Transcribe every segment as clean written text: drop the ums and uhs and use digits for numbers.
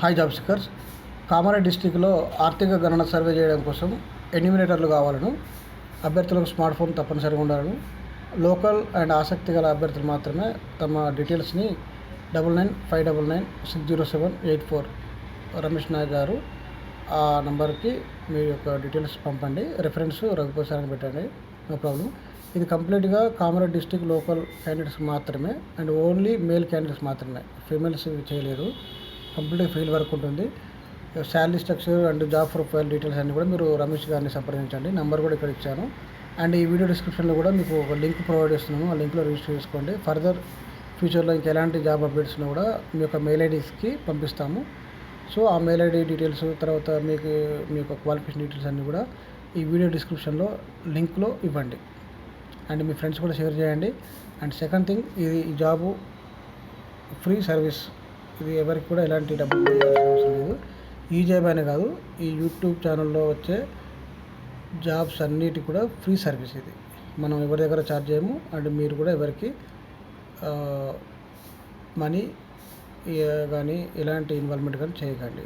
Hi job seekers. Kamareddy డిస్టిక్లో ఆర్థిక గణన సర్వే చేయడం కోసం ఎన్యూమినేటర్లు కావాలను. అభ్యర్థులకు స్మార్ట్ ఫోన్ తప్పనిసరిగా ఉండాలను. లోకల్ అండ్ ఆసక్తి గల అభ్యర్థులు మాత్రమే తమ డీటెయిల్స్ని 9959960784 రమేష్ నాయక్ గారు ఆ నంబర్కి మీ యొక్క డీటెయిల్స్ పంపండి. రెఫరెన్స్ రఘుపతి సార్ అని పెట్టండి, నో ప్రాబ్లం. ఇది కంప్లీట్గా కామారెడ్డి డిస్టిక్ లోకల్ క్యాండిడేట్స్ మాత్రమే అండ్ ఓన్లీ మేల్ క్యాండిడేట్స్ మాత్రమే, ఫీమేల్స్ చేయలేరు. కంప్లీట్గా ఫీల్డ్ వర్క్ ఉంటుంది. Salary structure and job profile details అన్నీ కూడా మీరు రమేష్ గారిని సంప్రదించండి. నెంబర్ కూడా ఇక్కడ ఇచ్చాను అండ్ ఈ వీడియో డిస్క్రిప్షన్లో కూడా మీకు ఒక లింక్ ప్రొవైడ్ చేస్తున్నాము. ఆ లింక్లో రిజిస్టర్ చేసుకోండి. ఫర్దర్ ఫ్యూచర్లో ఇంకా ఎలాంటి జాబ్ అప్డేట్స్ను కూడా మీ యొక్క మెయిల్ ఐడీస్కి పంపిస్తాము. సో ఆ మెయిల్ ఐడి డీటెయిల్స్, తర్వాత మీ యొక్క క్వాలిఫికేషన్ డీటెయిల్స్ అన్నీ కూడా ఈ వీడియో డిస్క్రిప్షన్లో లింక్లో ఇవ్వండి అండ్ మీ ఫ్రెండ్స్ కూడా షేర్ చేయండి. అండ్ సెకండ్ థింగ్, ఈ జాబు ఫ్రీ సర్వీస్. ఇది ఎవరికి కూడా ఎలాంటి డబ్బులు అవసరం లేదు. ఈ జాబ్ అనే కాదు, ఈ యూట్యూబ్ ఛానల్లో వచ్చే జాబ్స్ అన్నిటి కూడా ఫ్రీ సర్వీస్. ఇది మనం ఎవరి దగ్గర ఛార్జ్ చేయము అండ్ మీరు కూడా ఎవరికి మనీ కానీ ఎలాంటి ఇన్వాల్వ్మెంట్ కానీ చేయకండి.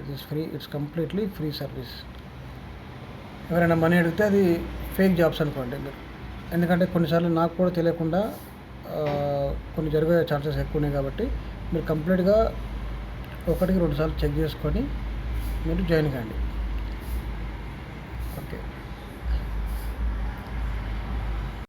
It's completely free service. ఎవరైనా మనీ అడిగితే అది ఫేక్ జాబ్స్ అనుకోండి మీరు. ఎందుకంటే కొన్నిసార్లు నాకు కూడా తెలియకుండా కొన్ని జరిగే ఛాన్సెస్ ఎక్కువ ఉన్నాయి. కాబట్టి మీరు కంప్లీట్గా 1-2 సార్లు చెక్ చేసుకొని మీరు జాయిన్ కండి. ఓకే.